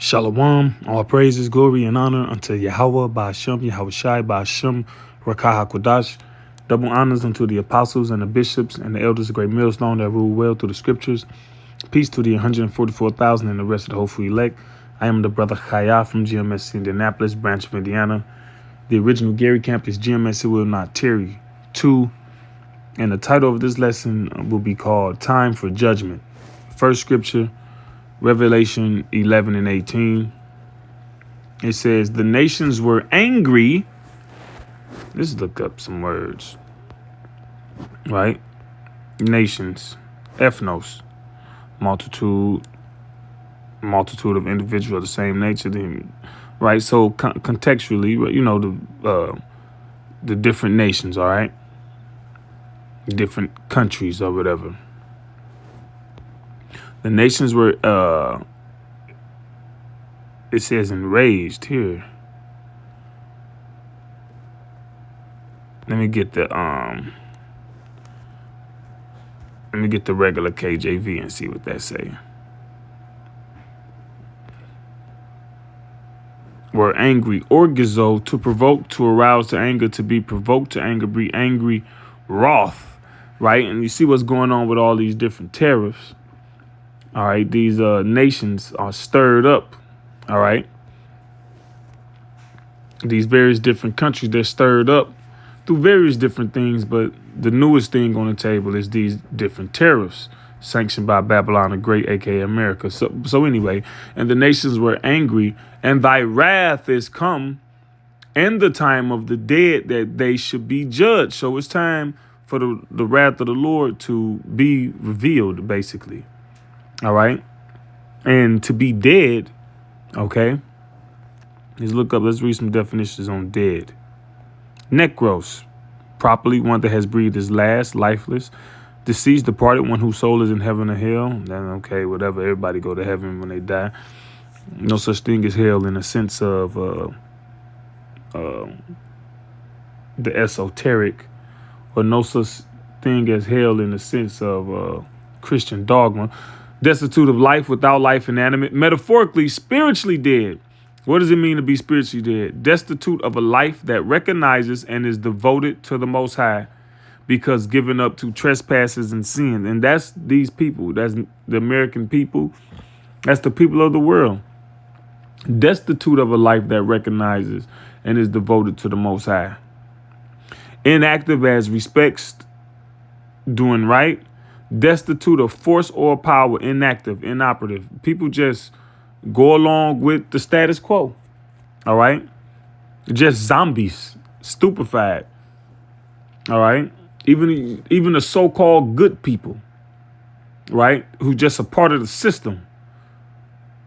Shalom, all praises, glory, and honor unto Yahweh, Ba'ashem, Yahushai, Ba'ashem, Rakah HaKodash. Double honors unto the apostles and the bishops and the elders of Great Millstone that rule well through the scriptures. Peace to the 144,000 and the rest of the hopeful elect. I am the brother Chaya from GMS Indianapolis, branch of Indiana. The original Gary Camp is GMS It Will Not Tarry 2. And the title of this lesson will be called Time for Judgment. First scripture, Revelation 11 and 18. It says, the nations were angry. Let's look up some words. Right? Nations. Ethnos. Multitude of individuals of the same nature. Right? So contextually, you know, the different nations, all right? Different countries or whatever. The nations were, it says enraged here. Let me get the regular KJV and see what that say. Were angry, orgizo, to provoke, to arouse to anger, to be provoked to anger, be angry, wrath, right? And you see what's going on with all these different tariffs. All right, these nations are stirred up. All right, these various different countries, they're stirred up through various different things. But the newest thing on the table is these different tariffs sanctioned by Babylon the Great, aka America. So anyway, and the nations were angry, and thy wrath is come, and the time of the dead that they should be judged. So it's time for the wrath of the Lord to be revealed, basically. All right. And to be dead. OK. Let's read some definitions on dead. Necros. Properly, one that has breathed his last, lifeless. Deceased, departed, one whose soul is in heaven or hell. Then, OK, whatever. Everybody go to heaven when they die. No such thing as hell in a sense of the esoteric, or no such thing as hell in the sense of Christian dogma. Destitute of life, without life, inanimate, metaphorically, spiritually dead. What does it mean to be spiritually dead? Destitute of a life that recognizes and is devoted to the Most High, because given up to trespasses and sin. And that's these people. That's the American people. That's the people of the world. Destitute of a life that recognizes and is devoted to the Most High. Inactive as respects doing right. Destitute of force or power, inactive, inoperative. People just go along with the status quo. All right. Just zombies, stupefied. All right. Even the so-called good people. Right. Who just a part of the system.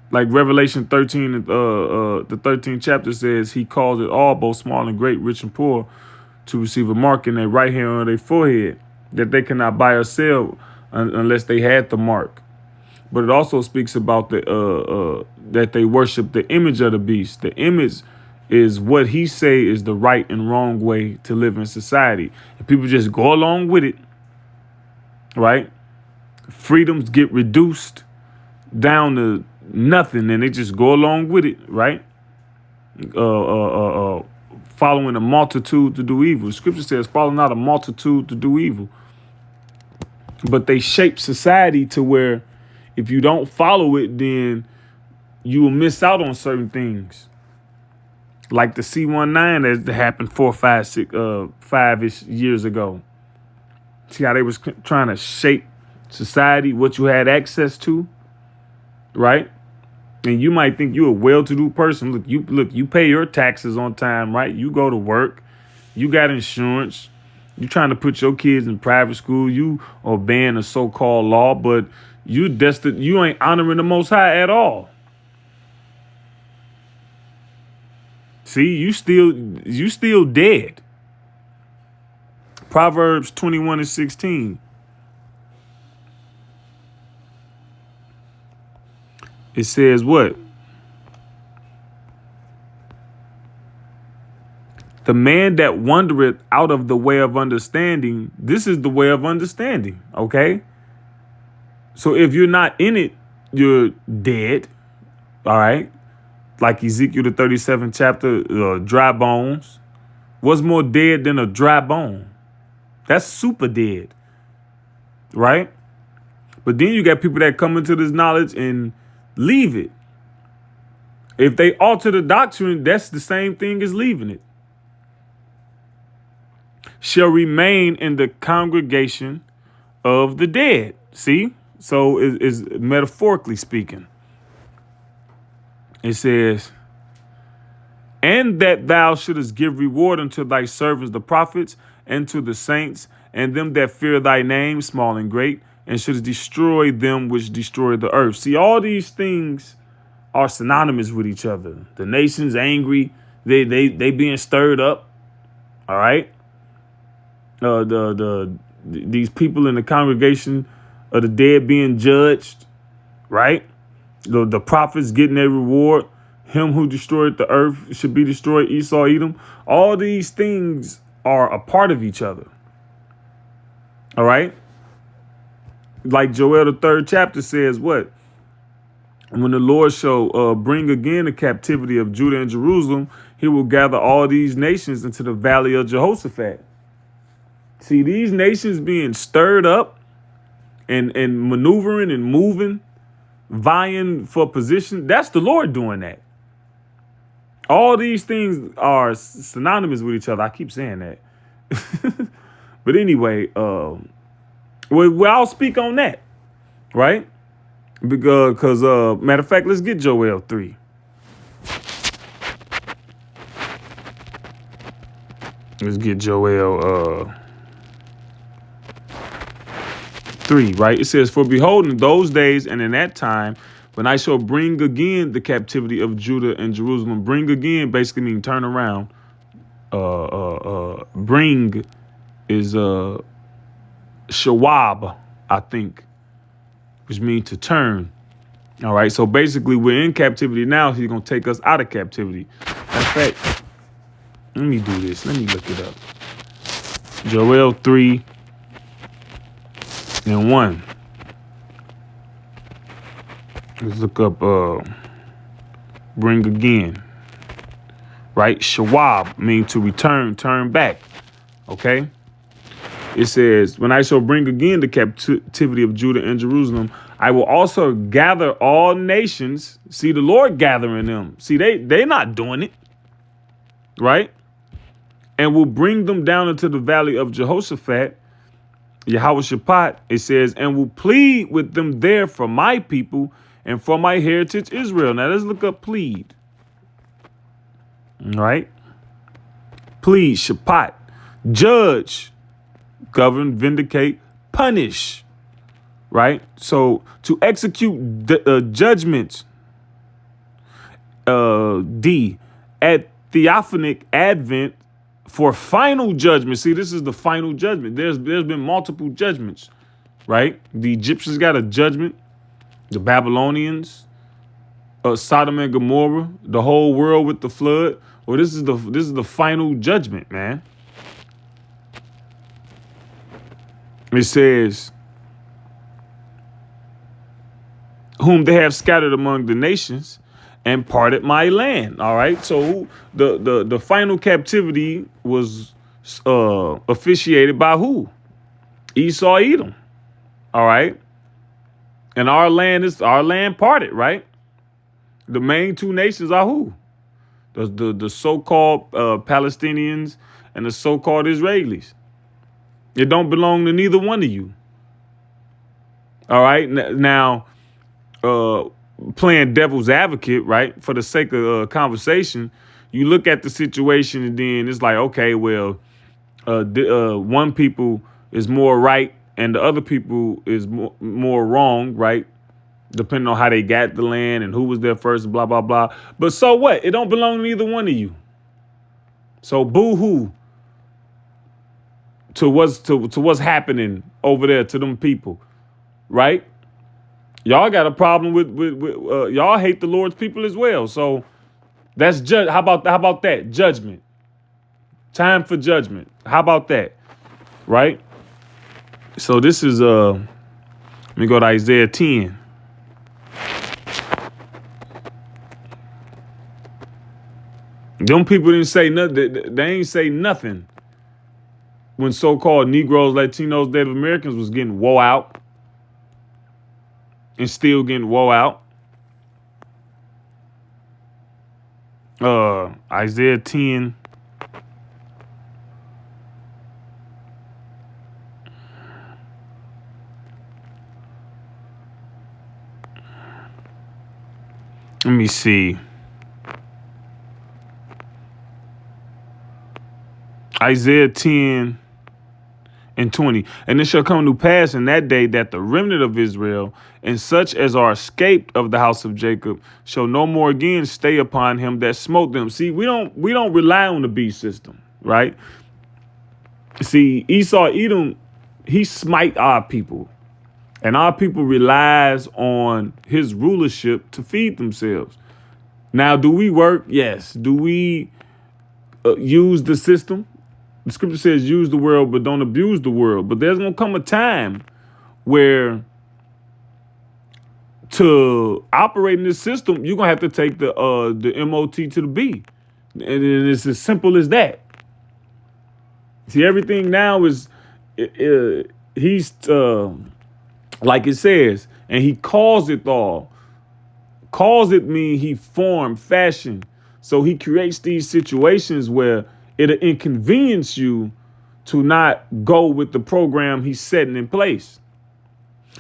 Like Revelation 13, the 13th chapter says, he calls it all, both small and great, rich and poor, to receive a mark in their right hand or their forehead that they cannot buy or sell unless they had the mark. But it also speaks about that they worship the image of the beast. The image is what he say is the right and wrong way to live in society. And people just go along with it, right? Freedoms get reduced down to nothing, and they just go along with it, right? Following a multitude to do evil. Scripture says, follow not a multitude to do evil. But they shape society to where if you don't follow it, then you will miss out on certain things. Like the C-19 that happened 5-ish years ago. See how they was trying to shape society, what you had access to, right? And you might think you're a well-to-do person. Look, you pay your taxes on time, right? You go to work, you got insurance. You're trying to put your kids in private school. You obeying a so-called law, but you ain't honoring the Most High at all. See, you still dead. Proverbs 21 and 16. It says what? The man that wandereth out of the way of understanding, this is the way of understanding, okay? So if you're not in it, you're dead, all right? like Ezekiel the 37th chapter, dry bones. What's more dead than a dry bone? That's super dead, right? But then you got people that come into this knowledge and leave it. If they alter the doctrine, that's the same thing as leaving it. Shall remain in the congregation of the dead. See? So is metaphorically speaking. It says, and that thou shouldest give reward unto thy servants the prophets, and to the saints, and them that fear thy name, small and great, and shouldest destroy them which destroy the earth. See, all these things are synonymous with each other. The nation's angry, they being stirred up. All right. These people in the congregation of the dead being judged, right? The prophets getting their reward. Him who destroyed the earth should be destroyed, Esau, Edom. All these things are a part of each other. All right? Like Joel, the 3rd chapter says what? When the Lord shall bring again the captivity of Judah and Jerusalem, he will gather all these nations into the valley of Jehoshaphat. See, these nations being stirred up and maneuvering and moving, vying for position, that's the Lord doing that. All these things are synonymous with each other. I keep saying that. But anyway, I'll speak on that, right? Because matter of fact, let's get Joel 3. Let's get Joel 3, right? It says, for behold, in those days and in that time, when I shall bring again the captivity of Judah and Jerusalem. Bring again basically mean turn around. Bring is shawab, I think, which means to turn. All right. So basically we're in captivity now. He's going to take us out of captivity. In fact, let me do this. Let me look it up. Joel 3 and 1. Let's look up bring again. Right? Shawab means to return, turn back. Okay? It says, when I shall bring again the captivity of Judah and Jerusalem, I will also gather all nations. See, the Lord gathering them. See, they're not doing it. Right? And will bring them down into the valley of Jehoshaphat, Yehoshaphat, it says, and will plead with them there for my people and for my heritage Israel. Now let's look up plead. All right. Plead, Shaphat. Judge, govern, vindicate, punish. Right. So to execute judgments. D. At theophanic advent for final judgment. See, this is the final judgment. There's been multiple judgments. Right. The Egyptians got a judgment. The Babylonians, Sodom and Gomorrah, the whole world with the flood. Well, this is the final judgment, man. It says, whom they have scattered among the nations and parted my land. All right. So the final captivity was officiated by who? Esau, Edom. All right. And our land parted, right? The main two nations are who? The so-called Palestinians and the so-called Israelis. It don't belong to neither one of you. All right. Now, playing devil's advocate, right? For the sake of conversation, you look at the situation and then it's like, okay, well, one people is more right and the other people is more wrong, right? Depending on how they got the land and who was there first, blah, blah, blah. But so what? It don't belong to either one of you. So boo-hoo to what's happening over there to them people, right? Y'all got a problem with y'all hate the Lord's people as well. So that's how about that? Judgment. Time for judgment. How about that? Right? So this is let me go to Isaiah 10. Them people didn't say nothing. They ain't say nothing when so-called Negroes, Latinos, Native Americans was getting wore out and still getting wore out. Isaiah 10. Let me see. Isaiah 10 and 20. And it shall come to pass in that day that the remnant of Israel and such as are escaped of the house of Jacob shall no more again stay upon him that smote them. See, we don't rely on the beast system, right? See, Esau, Edom, he smite our people. And our people relies on his rulership to feed themselves. Now, do we work? Yes. Do we use the system? The scripture says use the world, but don't abuse the world. But there's going to come a time where to operate in this system, you're going to have to take the MOT to the B. And it's as simple as that. See, everything now is, he's, like it says, and he calls it all. Calls it mean he formed, fashion. So he creates these situations where it'll inconvenience you to not go with the program he's setting in place.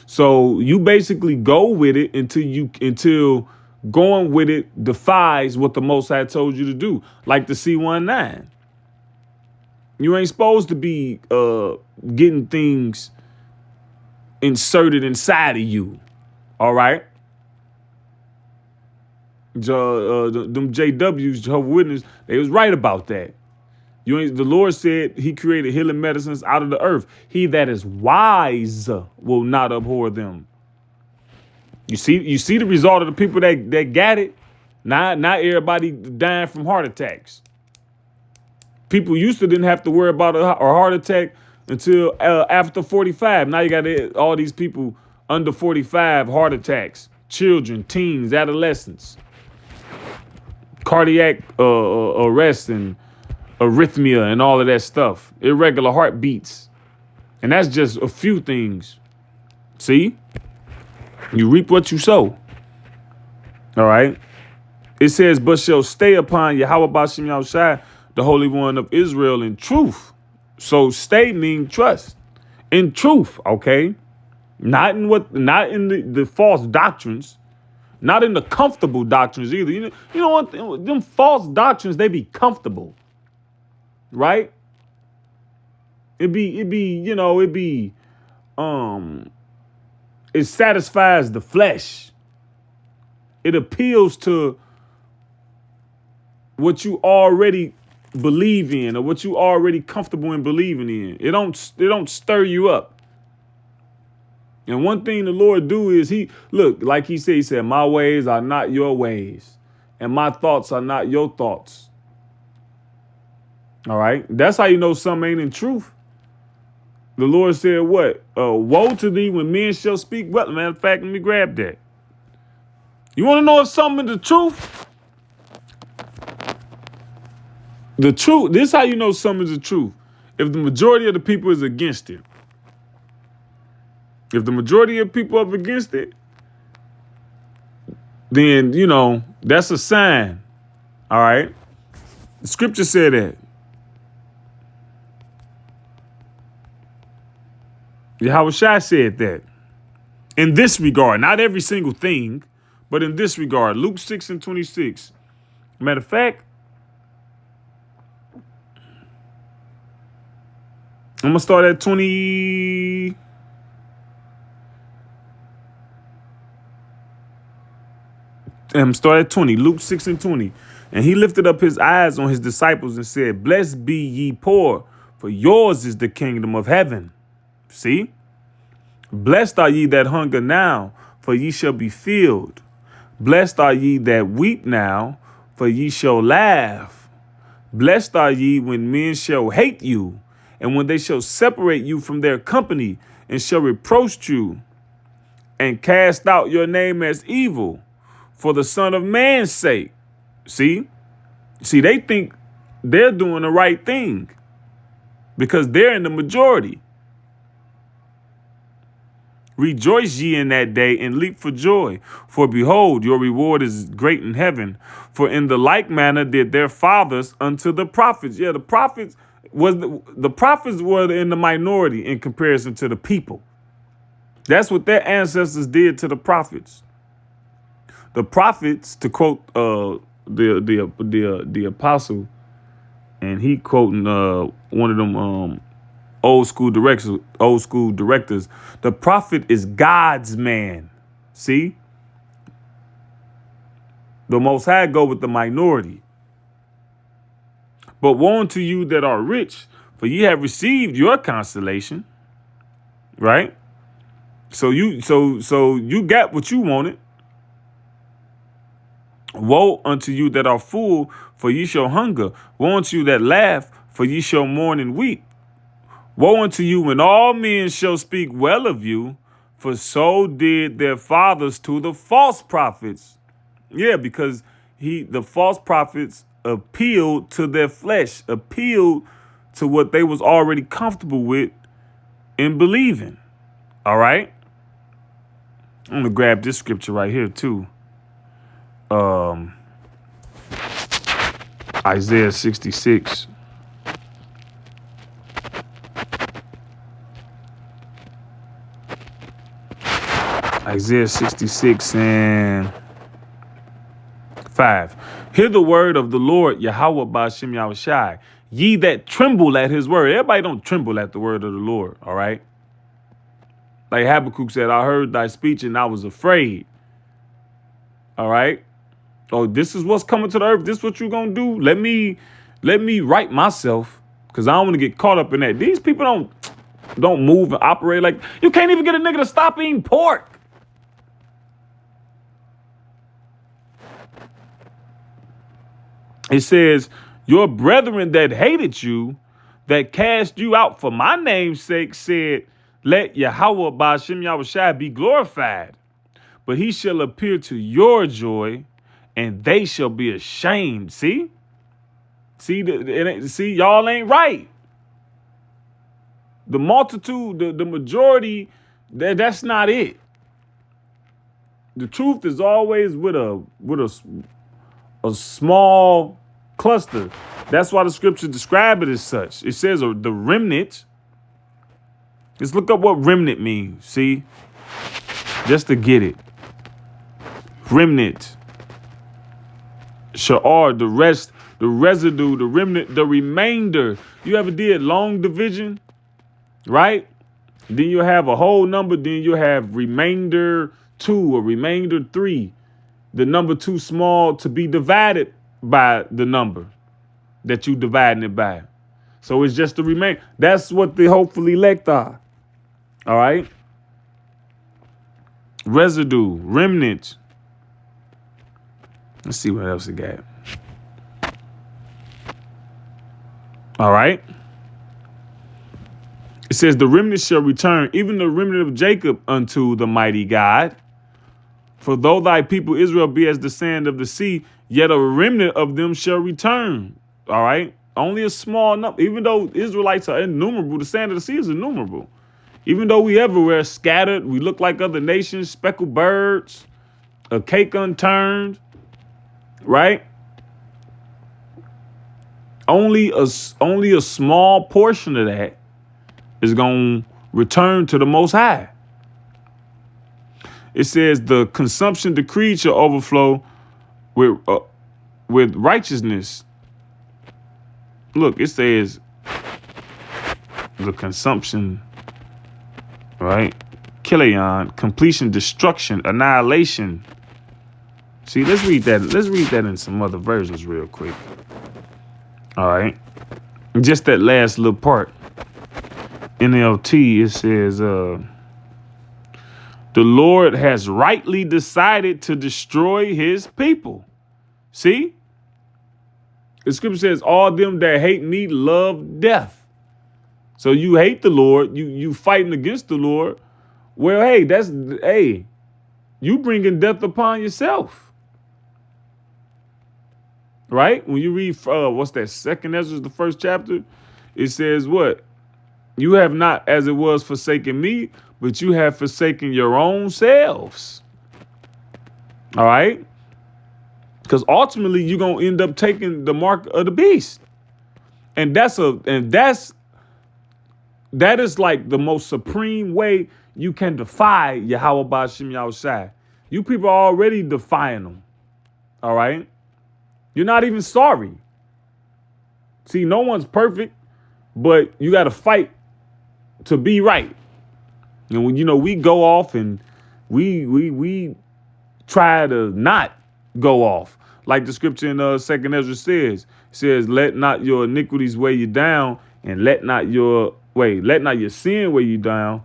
So you basically go with it until going with it defies what the Most High told you to do, like the C-19. You ain't supposed to be getting things inserted inside of you. All right. Them JWs, Jehovah's Witnesses, they was right about that. The Lord said he created healing medicines out of the earth. He that is wise will not abhor them. You see the result of the people that got it? Not everybody dying from heart attacks. People used to didn't have to worry about a heart attack until after 45. Now you got all these people under 45 heart attacks, children, teens, adolescents, cardiac arrest and arrhythmia and all of that stuff, irregular heartbeats. And that's just a few things. See, you reap what you sow. All right. It says, but shall stay upon Yahweh B'Shem Yahushai, the Holy One of Israel, in truth. So stay means trust in truth. OK, not in the false doctrines, not in the comfortable doctrines either. You know what? Them false doctrines, they be comfortable. Right. It satisfies the flesh. It appeals to what you already believe in or what you already comfortable in believing in. It don't stir you up. And one thing the Lord do is like he said, my ways are not your ways and my thoughts are not your thoughts. All right. That's how you know something ain't in truth. The Lord said what? Woe to thee when men shall speak. Well, matter of fact, let me grab that. You want to know if something is the truth? The truth. This is how you know something is the truth. If the majority of the people is against it. If the majority of people are against it, then, that's a sign. All right. The scripture said that. Yahushua said that. In this regard, not every single thing, but in this regard, Luke 6 and 26. Matter of fact, I'm going to start at 20. Start at 20, Luke 6 and 20. And he lifted up his eyes on his disciples and said, blessed be ye poor, for yours is the kingdom of heaven. See? Blessed are ye that hunger now, for ye shall be filled. Blessed are ye that weep now, for ye shall laugh. Blessed are ye when men shall hate you, and when they shall separate you from their company, and shall reproach you, and cast out your name as evil, for the Son of Man's sake. See? See, they think they're doing the right thing because they're in the majority. Rejoice ye in that day and leap for joy. For behold, your reward is great in heaven. For in the like manner did their fathers unto the prophets. Yeah, the prophets were in the minority in comparison to the people. That's what their ancestors did to the prophets. The prophets, to quote the apostle, and he quoting one of them old school directors. The prophet is God's man. See? The Most High go with the minority. But woe unto you that are rich, for ye have received your consolation. Right? So you got what you wanted. Woe unto you that are full, for ye shall hunger. Woe unto you that laugh, for ye shall mourn and weep. Woe unto you when all men shall speak well of you, for so did their fathers to the false prophets. Yeah, because the false prophets appealed to their flesh, appealed to what they was already comfortable with and believing. All right? I'm going to grab this scripture right here too. Isaiah 66. Isaiah 66 and 5. Hear the word of the Lord, Yahweh Ba'ashem Yahushai. Ye that tremble at his word. Everybody don't tremble at the word of the Lord, all right? Like Habakkuk said, I heard thy speech and I was afraid. All right? Oh, this is what's coming to the earth. This is what you're going to do? Let me right myself, because I don't want to get caught up in that. These people don't move and operate like... You can't even get a nigga to stop eating pork. It says, your brethren that hated you, that cast you out for my name's sake, said, let Yahweh Ba'ashem Yahushai be glorified. But he shall appear to your joy, and they shall be ashamed. See, y'all ain't right. The multitude, the majority, that's not it. The truth is always with a small cluster. That's why the scriptures describe it as such. It says the remnant. Let's look up what remnant means. See, just to get it. Remnant. Sha'ar, the rest, the residue, the remnant, the remainder. You ever did long division, right? Then you have a whole number. Then you have remainder 2 or remainder 3. The number too small to be divided by the number that you dividing it by. So it's just the remain. That's what the hopeful elect are. All right. Residue, remnant. Let's see what else it got. All right. It says the remnant shall return, even the remnant of Jacob, unto the mighty God. For though thy people Israel be as the sand of the sea, yet a remnant of them shall return. All right. Only a small number. Even though Israelites are innumerable, the sand of the sea is innumerable. Even though we everywhere scattered, we look like other nations, speckled birds, a cake unturned, right? Only a small portion of that is going to return to the Most High. It says the consumption decree shall overflow with righteousness. Look, it says the consumption, right? Kileon, completion, destruction, annihilation. See, let's read that. Let's read that in some other versions real quick. All right. Just that last little part. NLT, it says, the Lord has rightly decided to destroy his people. See? The scripture says, all them that hate me love death. So you hate the Lord, you fighting against the Lord. Well, hey, you bringing death upon yourself. right? When you read, what's that, Second Ezra, the first chapter, it says what? You have not, as it was, forsaken me, but you have forsaken your own selves. All right? Because ultimately you're gonna end up taking the mark of the beast. And that is like the most supreme way you can defy Yahweh Ba'ashem Yahushai. You people are already defying them. All right? You're not even sorry. See, no one's perfect, but you got to fight to be right. And when, we go off and we try to not go off. Like the scripture in Second Ezra says, let not your iniquities weigh you down, and let not your sin weigh you down,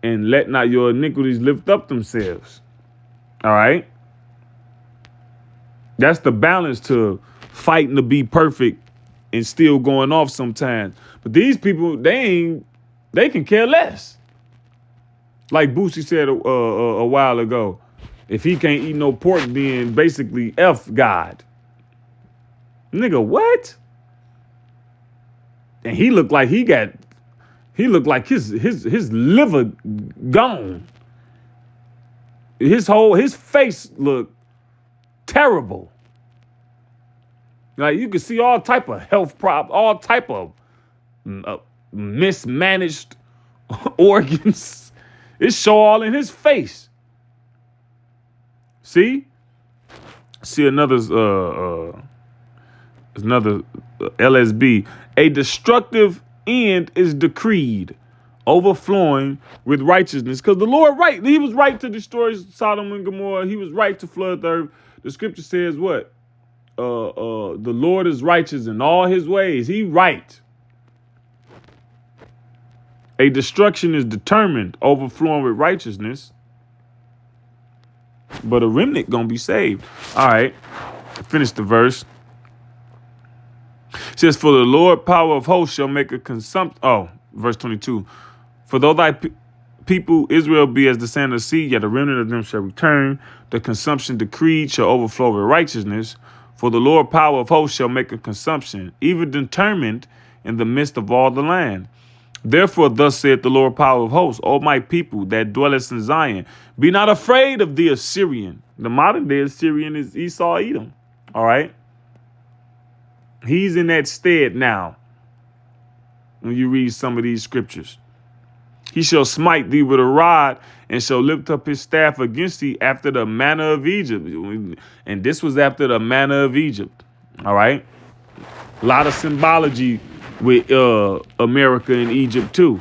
and let not your iniquities lift up themselves. All right? That's the balance to fighting to be perfect and still going off sometimes. But these people, they can care less. Like Boosie said a while ago, if he can't eat no pork, then basically F God. Nigga, what? And he looked like his liver gone. His face looked terrible. Like you can see all type of health problems, all type of mismanaged organs. It show all in his face. See another LSB. A destructive end is decreed, overflowing with righteousness. Because the Lord he was right to destroy Sodom and Gomorrah. He was right to flood the earth. The scripture says what? The Lord is righteous in all his ways. He right. A destruction is determined, overflowing with righteousness. But a remnant gonna be saved. All right. Finish the verse. It says, for the Lord power of hosts shall make a consumption. Oh, verse 22. For though thy people Israel be as the sand of the sea, yet a remnant of them shall return. The consumption decreed shall overflow with righteousness. For the Lord power of hosts shall make a consumption, even determined in the midst of all the land. Therefore, thus saith the Lord power of hosts, O my people that dwelleth in Zion, be not afraid of the Assyrian. The modern day Assyrian is Esau, Edom. All right. He's in that stead now. When you read some of these scriptures, he shall smite thee with a rod and shall lift up his staff against thee after the manner of Egypt. And this was after the manner of Egypt. All right. A lot of symbology with America and Egypt too.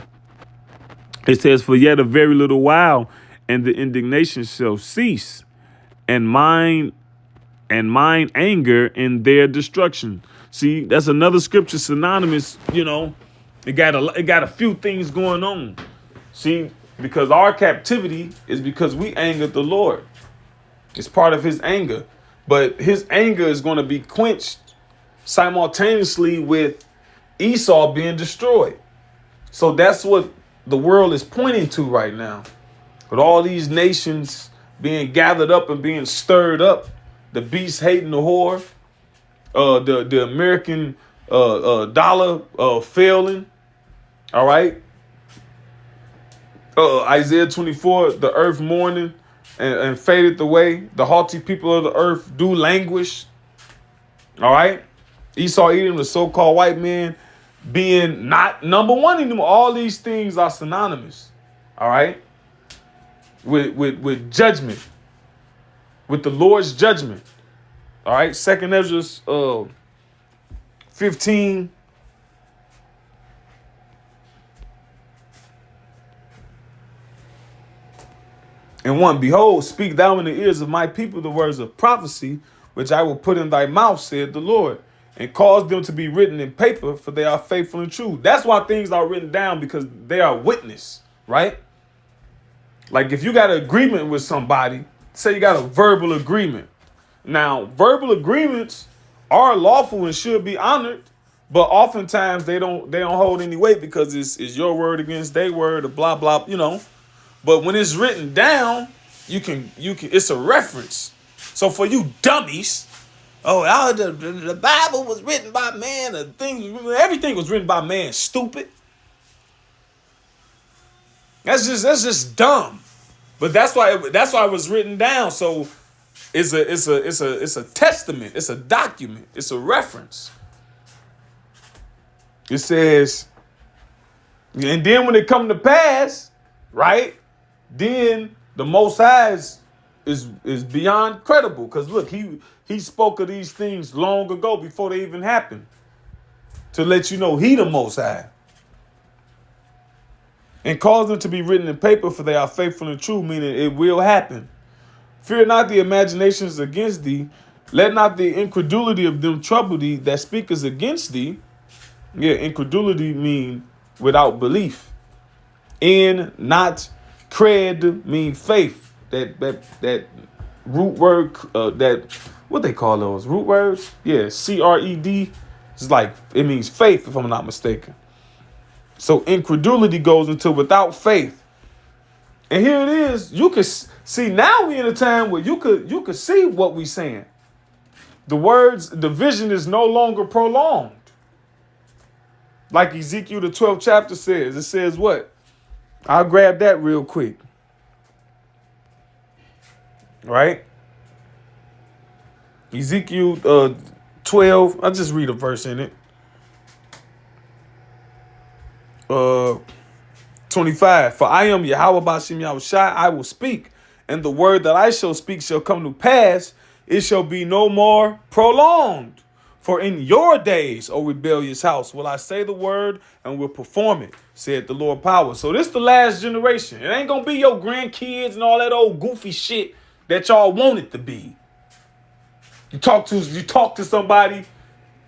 It says, for yet a very little while, and the indignation shall cease, and mine anger in their destruction. See, that's another scripture synonymous, it got a few things going on. See, because our captivity is because we angered the Lord. It's part of his anger. But his anger is going to be quenched simultaneously with Esau being destroyed. So that's what the world is pointing to right now. With all these nations being gathered up and being stirred up, the beast hating the whore, the American dollar failing. All right. Isaiah 24, the earth mourning and fadeth away. The haughty people of the earth do languish. All right. Esau, Edom, the so-called white man, being not number one anymore. All these things are synonymous. All right. With judgment. With the Lord's judgment. All right. Second Ezra 15. And 1, behold, speak thou in the ears of my people the words of prophecy, which I will put in thy mouth, said the Lord, and cause them to be written in paper, for they are faithful and true. That's why things are written down, because they are witness, right? Like if you got an agreement with somebody, say you got a verbal agreement. Now, verbal agreements are lawful and should be honored, but oftentimes they don't hold any weight because it's your word against their word, or blah blah, But when it's written down, you can it's a reference. So for you dummies The Bible was written by man. Everything was written by man. Stupid. That's just dumb. But that's why it was written down. So it's a testament. It's a document. It's a reference. It says, and then when it come to pass, right? Then the Most High is beyond credible. Because look, he spoke of these things long ago before they even happened. To let you know he the Most High. And cause them to be written in paper, for they are faithful and true, meaning it will happen. Fear not the imaginations against thee. Let not the incredulity of them trouble thee that speaketh against thee. Yeah, incredulity mean without belief. And not cred mean faith. That root word, that, what they call those? Root words? Yeah, C-R-E-D. It's like, it means faith, if I'm not mistaken. So incredulity goes into without faith. And here it is. You can see, now we in a time where you could see what we saying. The vision is no longer prolonged. Like Ezekiel the 12th chapter says. It says what? I'll grab that real quick. Right? Ezekiel 12. I'll just read a verse in it. 25. For I am Yahweh Bashem Yahushai, I will speak, and the word that I shall speak shall come to pass. It shall be no more prolonged. For in your days, O rebellious house, will I say the word and will perform it, said the Lord power. So this the last generation. It ain't gonna be your grandkids and all that old goofy shit that y'all want it to be. You talk to somebody,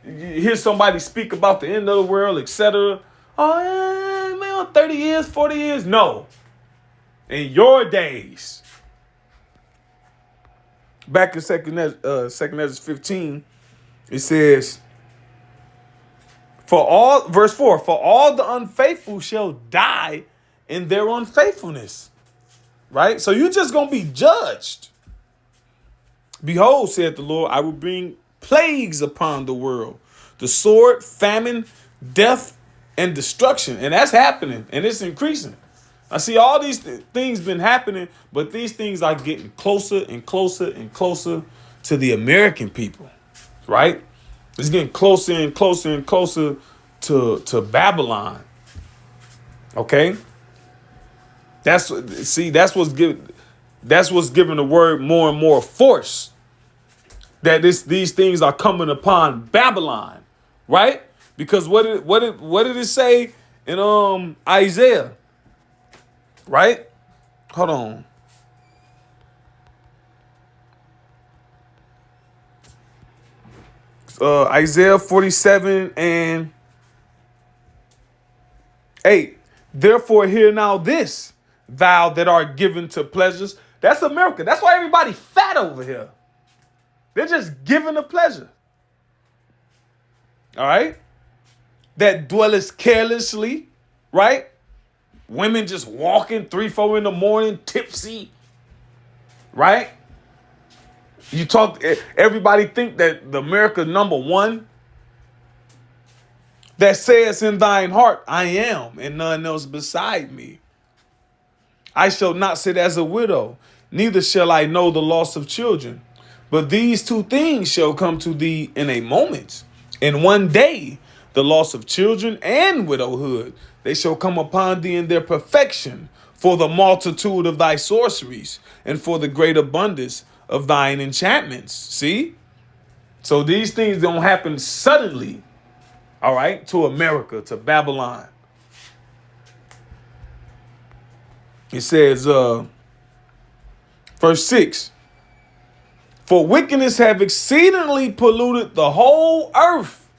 you hear somebody speak about the end of the world, etc. Oh, man, 30 years, 40 years. No. In your days. Back in Second Ezra 15, it says, verse 4, for all the unfaithful shall die in their unfaithfulness. Right? So you're just going to be judged. Behold, said the Lord, I will bring plagues upon the world. The sword, famine, death, and destruction. And that's happening. And it's increasing. I see all these things been happening, but these things are getting closer and closer and closer to the American people. Right? It's getting closer and closer and closer to Babylon. Okay? That's what's giving the word more and more force. That these things are coming upon Babylon. Right? Because what did it say in Isaiah? Right? Hold on. Isaiah 47 and 8. Therefore hear now this, thou that art given to pleasures. That's America. That's why everybody fat over here. They're just given to pleasure. All right? That dwellest carelessly, right? Women just walking 3-4 in the morning, tipsy, right? Everybody think that the America number one, that says in thine heart, I am, and none else beside me. I shall not sit as a widow, neither shall I know the loss of children. But these two things shall come to thee in a moment. In one day, the loss of children and widowhood, they shall come upon thee in their perfection, for the multitude of thy sorceries, and for the great abundance of thine enchantments. See? So these things don't happen suddenly, all right, to America, to Babylon. It says, verse 6, for wickedness have exceedingly polluted the whole earth,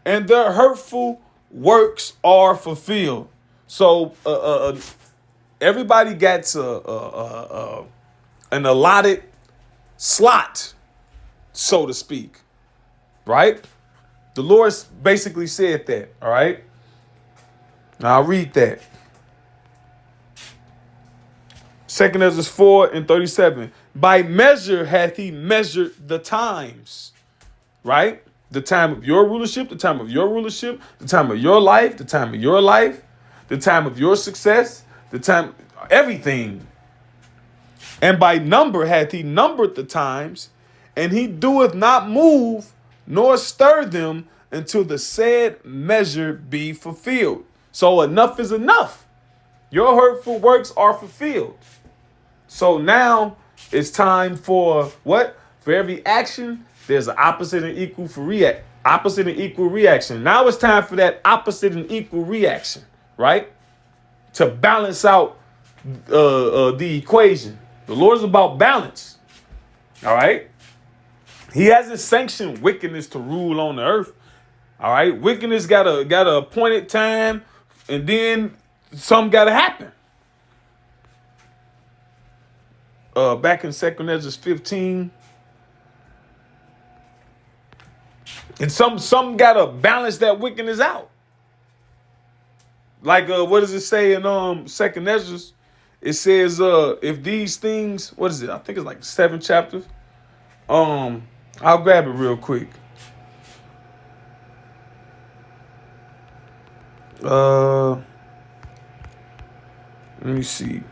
and their hurtful works are fulfilled. So everybody gets an allotted slot, so to speak, right? The Lord basically said that, all right? Now I'll read that. 2 Ezra 4 and 37. By measure hath he measured the times. right? The time of your rulership, the time of your rulership, the time of your life, the time of your life, the time of your success, the time, everything. And by number hath he numbered the times, and he doeth not move, nor stir them until the said measure be fulfilled. So enough is enough. Your hurtful works are fulfilled. So now it's time for what? For every action, there's an opposite and equal opposite and equal reaction. Now it's time for that opposite and equal reaction, right? To balance out the equation. The Lord is about balance. All right. He hasn't sanctioned wickedness to rule on the earth. All right. Wickedness got a appointed time, and then something got to happen. Back in 2 Ezra 15. And some got to balance that wickedness out. Like, what does it say in 2 Ezra? It says, if these things, what is it? I think it's like 7 chapters. I'll grab it real quick. Let me see.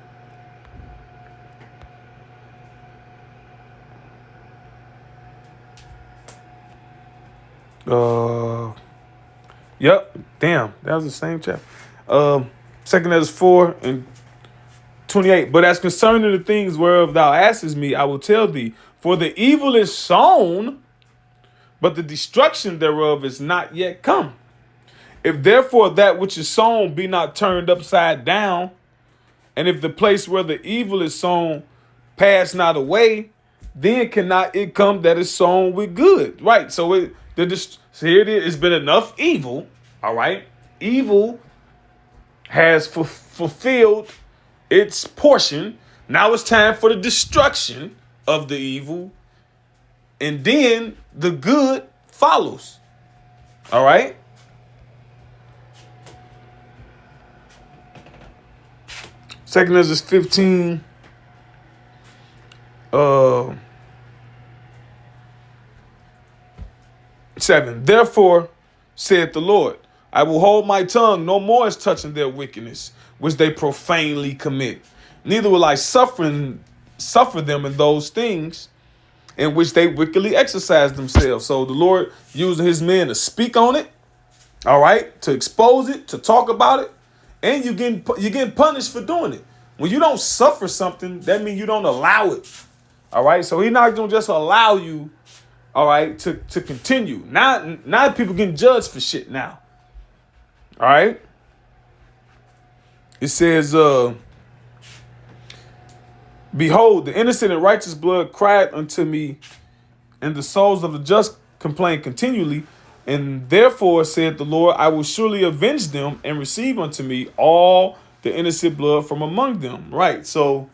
Yep. Damn, that was the same chapter. 2 Ezra 4 and 28. But as concerning the things whereof thou askest me, I will tell thee. For the evil is sown, but the destruction thereof is not yet come. If therefore that which is sown be not turned upside down, and if the place where the evil is sown pass not away, then cannot it come that is sown with good. Right. So here it is. It's been enough evil. All right. Evil has fulfilled its portion. Now it's time for the destruction of the evil. And then the good follows. All right. Second Ezra 15. 7. Therefore, saith the Lord, I will hold my tongue no more as touching their wickedness, which they profanely commit. Neither will I suffer them in those things in which they wickedly exercise themselves. So the Lord using his men to speak on it, all right, to expose it, to talk about it, and you're getting punished for doing it. When you don't suffer something, that means you don't allow it. All right, so he's not gonna just allow you, all right, to continue. Now people getting judged for shit now. All right. It says, behold, the innocent and righteous blood cried unto me, and the souls of the just complain continually. And therefore, said the Lord, I will surely avenge them and receive unto me all the innocent blood from among them. Right. So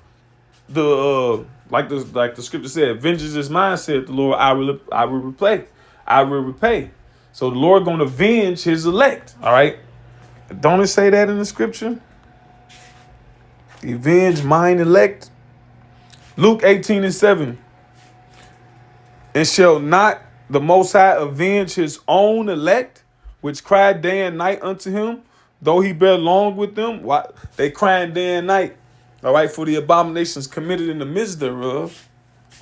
the like the scripture said, vengeance is mine, said the Lord, I will repay. So the Lord gonna avenge his elect. All right. Don't it say that in the scripture? Avenge mine elect. Luke 18:7. And shall not the Most High avenge his own elect, which cried day and night unto him, though he bear long with them? Why they crying day and night, all right, for the abominations committed in the midst thereof,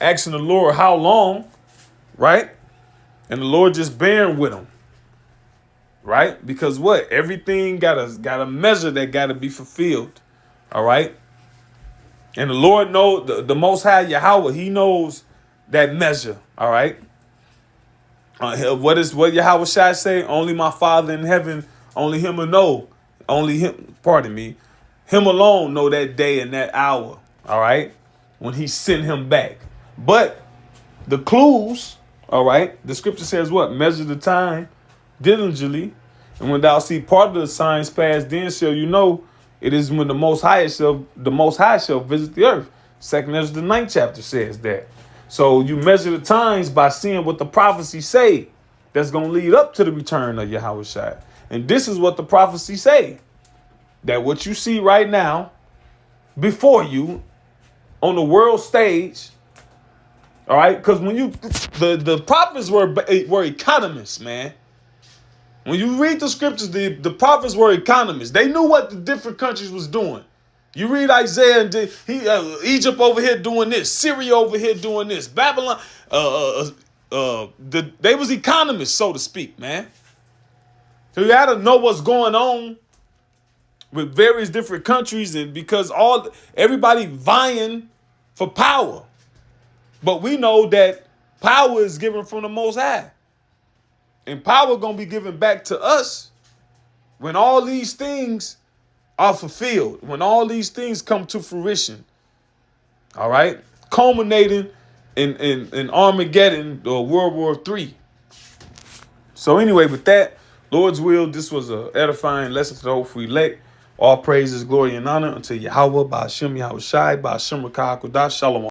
asking the Lord how long, right? And the Lord just bearing with them, right? Because what? Everything got a measure that got to be fulfilled, all right? And the Lord knows, the Most High Yahweh, he knows that measure, all right? What Yahweh Shai say? Only my Father in heaven, only him will know. Only him, pardon me, him alone know that day and that hour, all right? When he sent him back. But the clues, all right, the scripture says what? Measure the time diligently, and when thou see part of the signs pass, then shall you know it is when the Most High shall visit the earth. 2 Ezra the 9th chapter says that. So you measure the times by seeing what the prophecy say that's going to lead up to the return of Yahweh Shai. And this is what the prophecy say. That what you see right now before you on the world stage, All right, because when you the prophets were economists, man. When you read the scriptures, the prophets were economists. They knew what the different countries was doing. You read Isaiah, and Egypt over here doing this, Syria over here doing this, Babylon. They was economists, so to speak, man. So you had to know what's going on with various different countries, and because everybody vying for power. But we know that power is given from the Most High. And power gonna be given back to us when all these things are fulfilled, when all these things come to fruition. All right? Culminating in Armageddon or World War III. So anyway, with that, Lord's will, this was an edifying lesson for the hopeful elect. All praises, glory, and honor unto Yahweh, Ba'ashem Yahweh Shai, Ba'ashem Rakah Kodash, Shalom.